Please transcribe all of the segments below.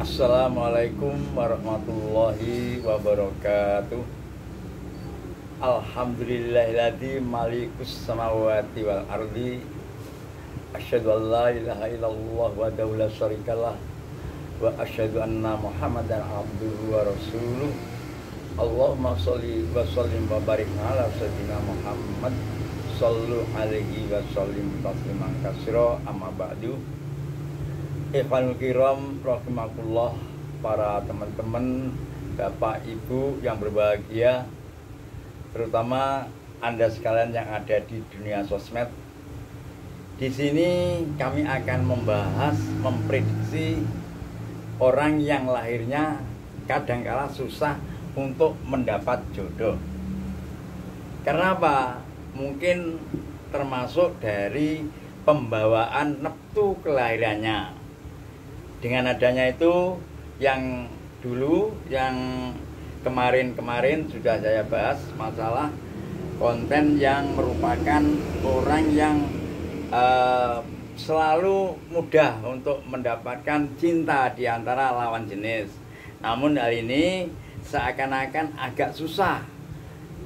Assalamualaikum warahmatullahi wabarakatuh. Alhamdulillahilladzi malikus samawati wal ardi. Asyhadu an la ilaha illallah wahdahu la syarikalah wa asyhadu anna Muhammadan abduhu wa rasuluh. Allahumma sholli wa sallim wa barik ala sayyidina Muhammad sallu alaihi wa sallim tasliman katsira, amma ba'du. Ikhwanul kiram rahimakumullah, para teman-teman, Bapak Ibu yang berbahagia, terutama Anda sekalian yang ada di dunia sosmed. Di sini kami akan membahas, memprediksi orang yang lahirnya kadangkala susah untuk mendapat jodoh. Karena apa? Mungkin termasuk dari pembawaan neptu kelahirannya. Dengan adanya itu, yang dulu, yang kemarin sudah saya bahas masalah konten yang merupakan orang yang selalu mudah untuk mendapatkan cinta di antara lawan jenis. Namun hal ini seakan-akan agak susah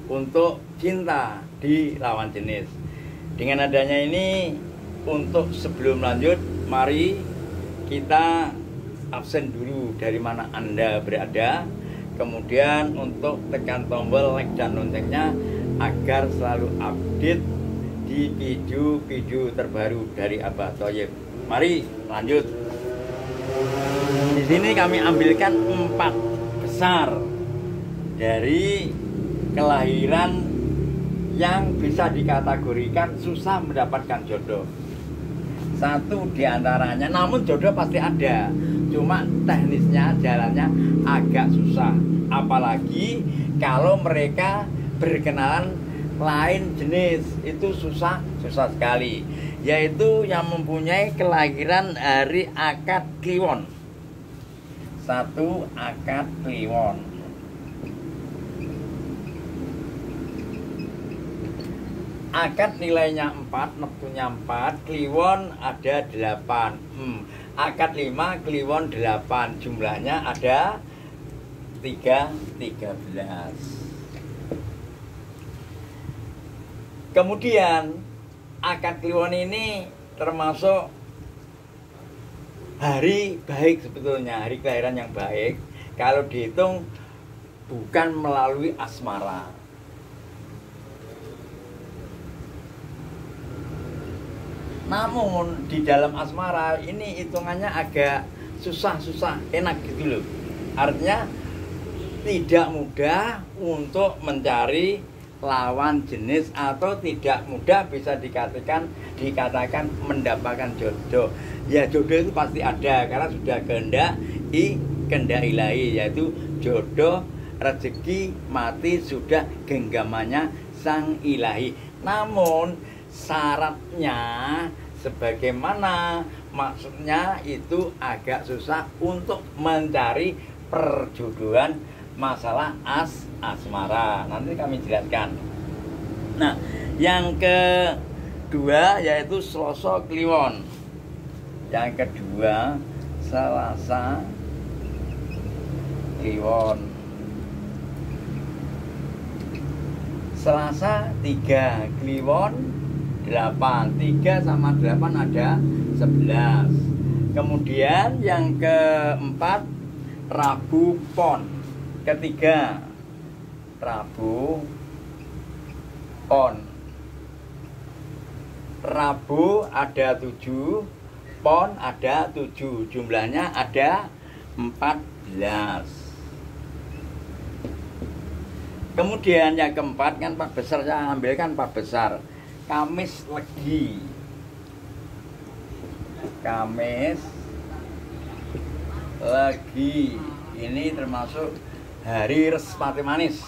untuk cinta di lawan jenis. Dengan adanya ini, untuk sebelum lanjut, mari kita absen dulu dari mana Anda berada, kemudian untuk tekan tombol like dan loncengnya agar selalu update di video-video terbaru dari Abah Thoyib. Mari lanjut. Di sini kami ambilkan 4 besar dari kelahiran yang bisa dikategorikan susah mendapatkan jodoh. Satu diantaranya, namun jodoh pasti ada, cuma teknisnya, jalannya agak susah. Apalagi kalau mereka berkenalan lain jenis, itu susah sekali. Yaitu yang mempunyai kelahiran hari akad kliwon. 1 akad kliwon. Akad nilainya 4, neptunya 4, kliwon ada 8. Akad 5, kliwon 8. Jumlahnya ada 13. Kemudian akad kliwon ini termasuk hari baik sebetulnya, hari kelahiran yang baik kalau dihitung bukan melalui asmara. Namun di dalam asmara ini hitungannya agak susah, enak gitu loh. Artinya tidak mudah untuk mencari lawan jenis, atau tidak mudah bisa dikatakan mendapatkan jodoh. Ya, jodoh itu pasti ada karena sudah kehendak ilahi, yaitu jodoh, rezeki, mati sudah genggamannya sang ilahi. Namun syaratnya sebagaimana, maksudnya itu agak susah untuk mencari perjodohan masalah asmara. Nanti kami jelaskan. Nah, yang kedua yaitu Selasa Kliwon. Yang kedua Selasa Kliwon. Selasa 3, Kliwon 8. 3 sama 8 ada 11. Kemudian yang keempat Rabu Pon. Ketiga Rabu Pon. Rabu ada 7, Pon ada 7. Jumlahnya ada 14. Kemudian yang keempat kan 4 besar, saya ambilkan 4 besar. Kamis Legi. Kamis Legi ini termasuk hari Respati Manis.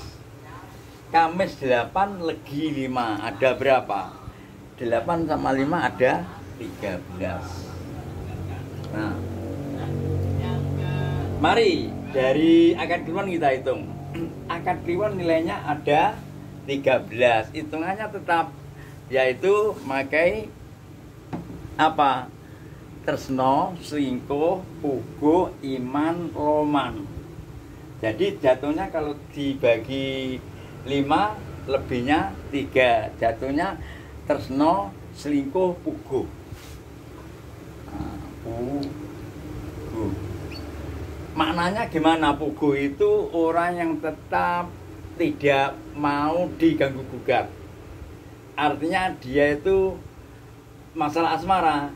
Kamis 8, Legi 5. Ada berapa? 8 sama 5 ada 13. Nah, mari dari akad kliwon kita hitung. Akad kliwon nilainya ada 13. Hitungannya tetap, yaitu pakai apa? tresno, selingkuh, puguh, iman, loman. Jadi jatuhnya kalau dibagi 5, lebihnya 3. Jatuhnya tresno, selingkuh, puguh. Puguh. Maknanya gimana? Puguh itu orang yang tetap tidak mau diganggu gugat. Artinya dia itu masalah asmara.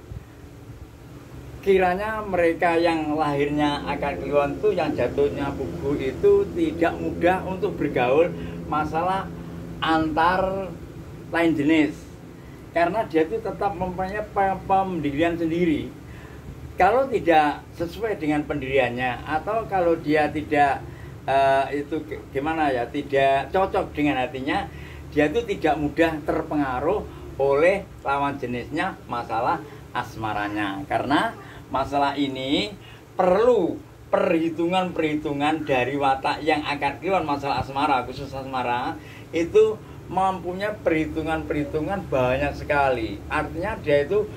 Kiranya mereka yang lahirnya akan kliwon itu, yang jatuhnya puguh itu tidak mudah untuk bergaul masalah antar lain jenis. Karena dia itu tetap mempunyai pendirian sendiri. Kalau tidak sesuai dengan pendiriannya, atau kalau dia tidak itu gimana ya, tidak cocok dengan hatinya, dia itu tidak mudah terpengaruh oleh lawan jenisnya masalah asmaranya. Karena masalah ini perlu perhitungan-perhitungan dari watak yang akan kliwon masalah asmara, khusus asmara itu mempunyai perhitungan-perhitungan banyak sekali. Artinya dia itu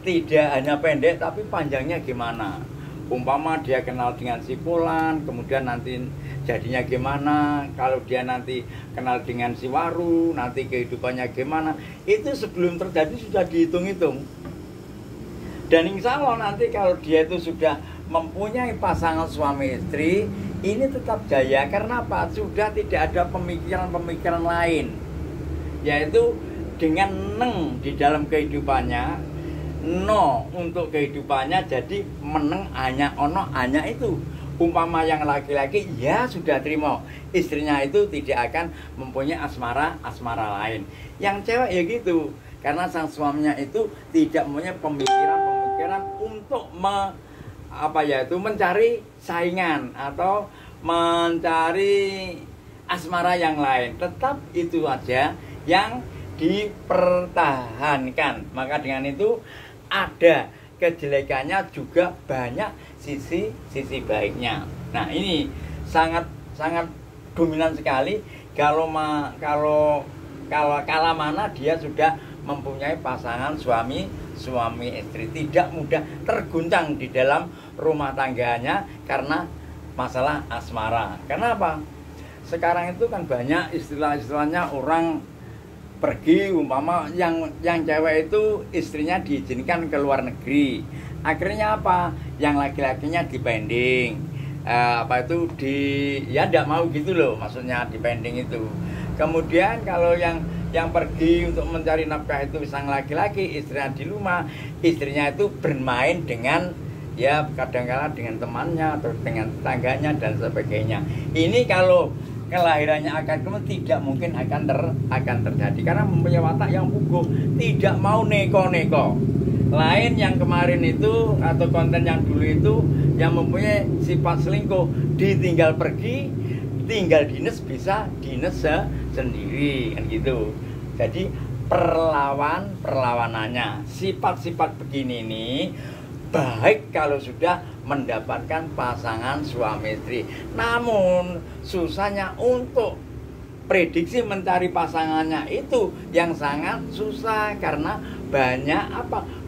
tidak hanya pendek tapi panjangnya gimana. Umpama dia kenal dengan si Fulan, kemudian nanti jadinya gimana, kalau dia nanti kenal dengan si Waru, nanti kehidupannya gimana, itu sebelum terjadi sudah dihitung-hitung. Dan insya Allah nanti kalau dia itu sudah mempunyai pasangan suami istri, ini tetap jaya. Karena apa? Sudah tidak ada pemikiran-pemikiran lain, yaitu dengan neng di dalam kehidupannya, no untuk kehidupannya, jadi meneng hanya ono hanya itu. Umpama yang laki-laki ya sudah terima, istrinya itu tidak akan mempunyai asmara lain. Yang cewek ya gitu, karena sang suaminya itu tidak mempunyai pemikiran untuk mencari saingan atau mencari asmara yang lain. Tetap itu aja yang dipertahankan. Maka dengan itu ada kejelekannya juga banyak sisi baiknya. Nah, ini sangat dominan sekali kalau kala mana dia sudah mempunyai pasangan suami istri, tidak mudah terguncang di dalam rumah tangganya karena masalah asmara. Karena apa? Sekarang itu kan banyak istilahnya orang pergi, umpama yang cewek itu istrinya diizinkan ke luar negeri. Akhirnya apa? Yang laki-lakinya dipending. Tidak mau gitu loh, maksudnya dipending itu. Kemudian kalau yang pergi untuk mencari nafkah itu sang laki-laki, istrinya di rumah, istrinya itu bermain dengan ya kadang-kala dengan temannya atau dengan tetangganya dan sebagainya. Ini kalau kelahirannya akan tidak mungkin akan terjadi karena mempunyai watak yang puguh, tidak mau neko-neko. Lain yang kemarin itu atau konten yang dulu itu yang mempunyai sifat selingkuh, ditinggal pergi, tinggal dinas bisa dinas sendiri kan gitu. Jadi perlawanannya sifat-sifat begini ini baik kalau sudah mendapatkan pasangan suami istri. Namun susahnya untuk prediksi mencari pasangannya itu yang sangat susah karena banyak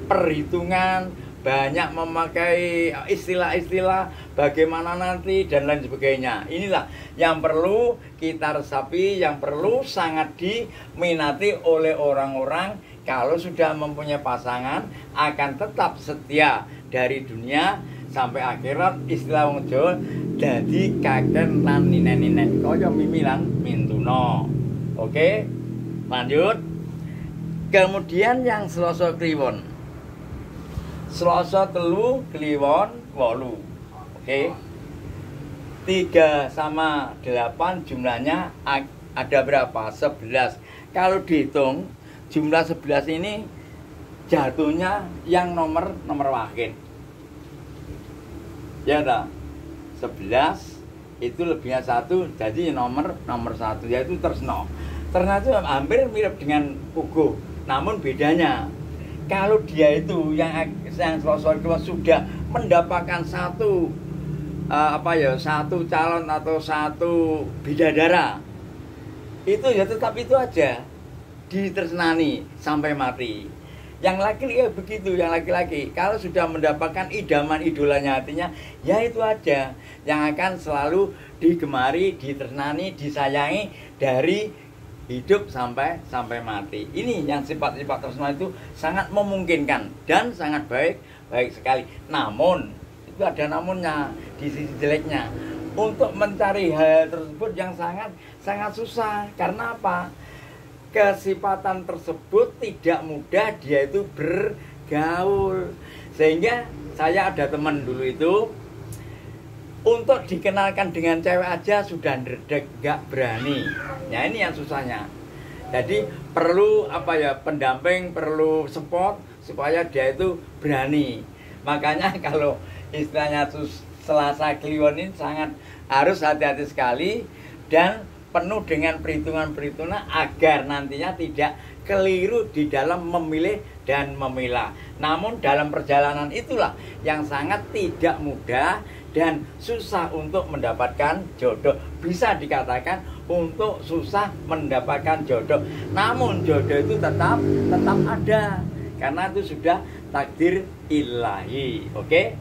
perhitungan, banyak memakai istilah-istilah bagaimana nanti dan lain sebagainya. Inilah yang perlu kita resapi, yang perlu sangat diminati oleh orang-orang. Kalau sudah mempunyai pasangan akan tetap setia dari dunia sampai akhirat. Istilah wong Jawa dadi kaken lan ninen-ninen kaya mimilan mintuno. Oke, lanjut. Kemudian yang Selasa Kliwon, Selasa telu Kliwon 8. Oke, 3 sama 8 jumlahnya ada berapa? 11. Kalau dihitung jumlah 11 ini jatuhnya yang nomor wahid. Ya dah, 11 itu lebihnya 1, jadi nomor 1 yaitu tresno. Tresno itu hampir mirip dengan puguh, namun bedanya kalau dia itu yang Selasa Kliwon sudah mendapatkan satu calon atau satu bidadara, itu ya tetap itu aja ditresnani sampai mati. Yang laki-laki ya begitu, yang laki-laki kalau sudah mendapatkan idaman idolanya hatinya, ya itu aja yang akan selalu digemari, diternani, disayangi dari hidup sampai mati. Ini yang sifat-sifat tersebut itu sangat memungkinkan dan sangat baik sekali. Namun itu ada namunnya di sisi jeleknya. Untuk mencari hal tersebut yang sangat susah. Karena apa? Kesifatan tersebut tidak mudah dia itu bergaul. Sehingga saya ada teman dulu itu, untuk dikenalkan dengan cewek aja sudah ndredeg, gak berani. Ya ini yang susahnya. Jadi perlu apa ya, pendamping, perlu support supaya dia itu berani. Makanya kalau istilahnya Selasa Kliwon ini sangat harus hati-hati sekali dan penuh dengan perhitungan-perhitungan agar nantinya tidak keliru di dalam memilih dan memilah. Namun dalam perjalanan itulah yang sangat tidak mudah dan susah untuk mendapatkan jodoh. Bisa dikatakan untuk susah mendapatkan jodoh. Namun jodoh itu tetap ada. Karena itu sudah takdir ilahi. Oke?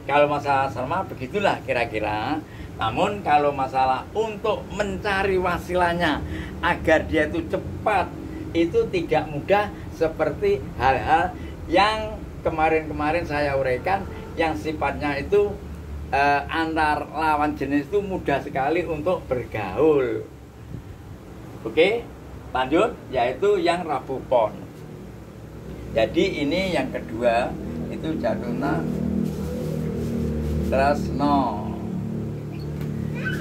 Kalau masalah sama begitulah kira-kira. Namun kalau masalah untuk mencari wasilanya agar dia itu cepat, itu tidak mudah seperti hal-hal yang kemarin-kemarin saya uraikan, yang sifatnya itu antar lawan jenis itu mudah sekali untuk bergaul. Oke, lanjut, yaitu yang Rabu Pon. Jadi ini yang kedua itu jatuhnya Tresno.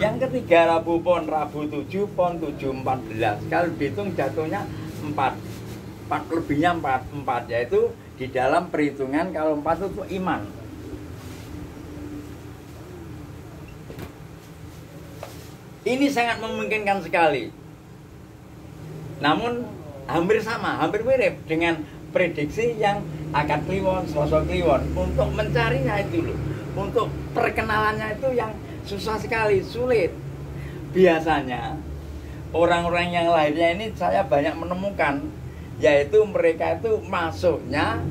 Yang ketiga Rabu Pon, Rabu 7, Pon 7, 14. Kalau dihitung jatuhnya 4 lebihnya 4, yaitu di dalam perhitungan kalau 4 itu iman. Ini sangat memungkinkan sekali. Namun hampir sama, hampir mirip dengan prediksi yang akad Kliwon, Selasa Kliwon. Untuk mencarinya itu loh, untuk perkenalannya itu yang susah sekali, sulit. Biasanya orang-orang yang lahirnya ini saya banyak menemukan, yaitu mereka itu masuknya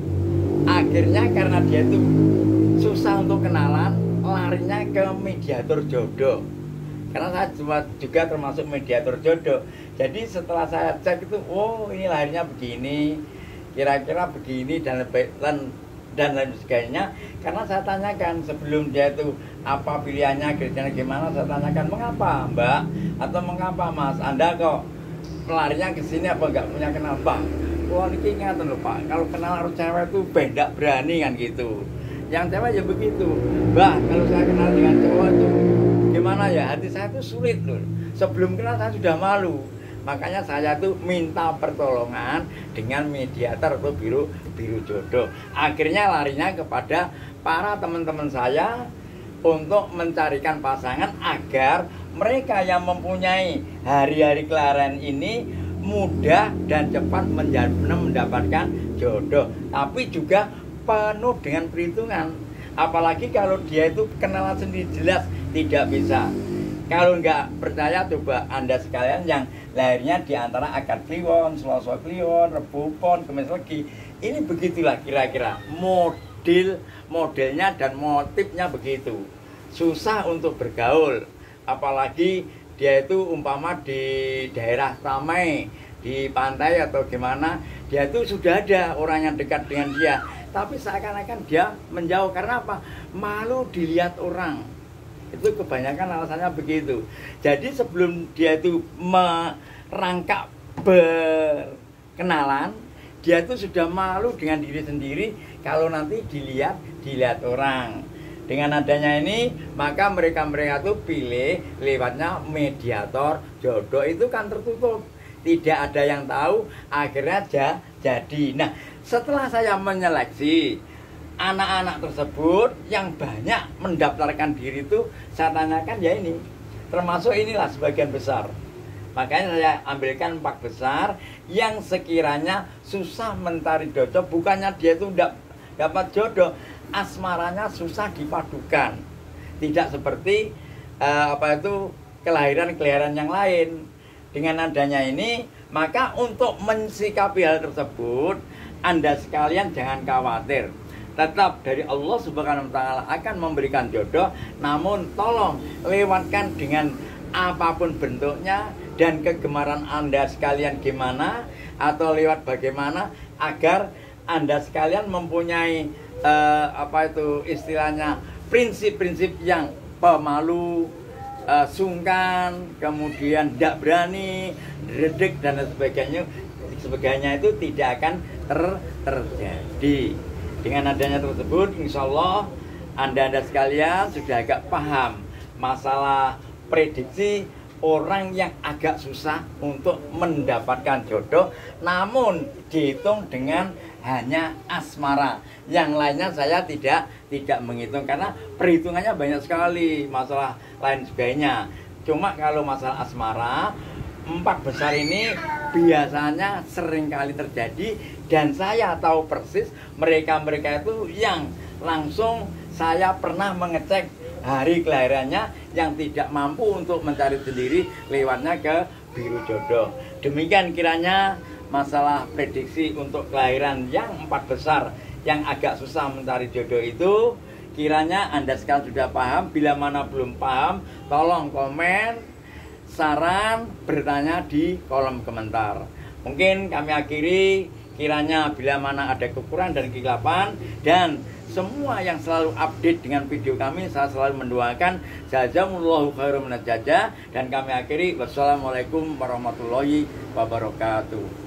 akhirnya karena dia itu susah untuk kenalan, larinya ke mediator jodoh. Karena saya juga termasuk mediator jodoh. Jadi setelah saya cek itu, oh ini lahirnya begini, kira-kira begini dan lain sebagainya. Karena saya tanyakan sebelum dia itu apa pilihannya, kriteria gimana, saya tanyakan mengapa Mbak atau mengapa Mas Anda kok larinya ke sini, apa nggak punya kenal Pak? Wah ini ingatan loh Pak, kalau kenal harus cewek itu beda berani kan gitu. Yang cewek ya begitu, Mbak kalau saya kenal dengan cowok itu gimana ya, hati saya itu sulit loh. Sebelum kenal saya sudah malu. Makanya saya tuh minta pertolongan dengan mediator atau biru jodoh. Akhirnya larinya kepada para teman-teman saya untuk mencarikan pasangan agar mereka yang mempunyai hari-hari kelahiran ini mudah dan cepat mendapatkan jodoh. Tapi juga penuh dengan perhitungan. Apalagi kalau dia itu kenalan sendiri jelas tidak bisa. Kalau nggak percaya coba Anda sekalian yang lahirnya di antara akad Kliwon, Selasa Kliwon, Rebu Pon, Kemis Legi. Ini begitulah kira-kira modelnya dan motifnya begitu. Susah untuk bergaul. Apalagi dia itu umpama di daerah ramai, di pantai atau gimana, dia itu sudah ada orang yang dekat dengan dia. Tapi seakan-akan dia menjauh karena apa? Malu dilihat orang. Itu kebanyakan alasannya begitu. Jadi sebelum dia itu merangkak berkenalan, dia itu sudah malu dengan diri sendiri kalau nanti dilihat orang. Dengan adanya ini, maka mereka tuh pilih lewatnya mediator jodoh, itu kan tertutup. Tidak ada yang tahu, akhirnya jadi. Nah, setelah saya menyeleksi anak-anak tersebut yang banyak mendaftarkan diri itu, saya tanyakan ya ini, termasuk inilah sebagian besar. Makanya saya ambilkan 4 besar yang sekiranya susah mencari jodoh, bukannya dia itu tidak dapat jodoh, asmaranya susah dipadukan. Tidak seperti kelahiran yang lain. Dengan adanya ini, maka untuk mensikapi hal tersebut, Anda sekalian jangan khawatir. Tetap dari Allah Subhanahu wa taala akan memberikan jodoh, namun tolong lewatkan dengan apapun bentuknya dan kegemaran Anda sekalian gimana atau lewat bagaimana agar Anda sekalian mempunyai istilahnya prinsip-prinsip yang pemalu, sungkan, kemudian tidak berani, redek dan sebagainya itu tidak akan terjadi. Dengan adanya tersebut, insya Allah Anda sekalian sudah agak paham masalah prediksi orang yang agak susah untuk mendapatkan jodoh, namun dihitung dengan hanya asmara. Yang lainnya saya tidak menghitung karena perhitungannya banyak sekali masalah lain sebagainya. Cuma kalau masalah asmara, 4 besar ini biasanya sering kali terjadi dan saya tahu persis mereka itu yang langsung saya pernah mengecek hari kelahirannya yang tidak mampu untuk mencari sendiri lewatnya ke Biru Jodoh. Demikian kiranya masalah prediksi untuk kelahiran yang 4 besar yang agak susah mencari jodoh itu, kiranya Anda sekarang sudah paham. Bila mana belum paham, tolong komen, saran, bertanya di kolom komentar. Mungkin kami akhiri, kiranya bila mana ada kekurangan dan kekeliruan dan semua yang selalu update dengan video kami, saya selalu mendoakan jazakumullahu khairan minal jazaa, dan kami akhiri wassalamualaikum warahmatullahi wabarakatuh.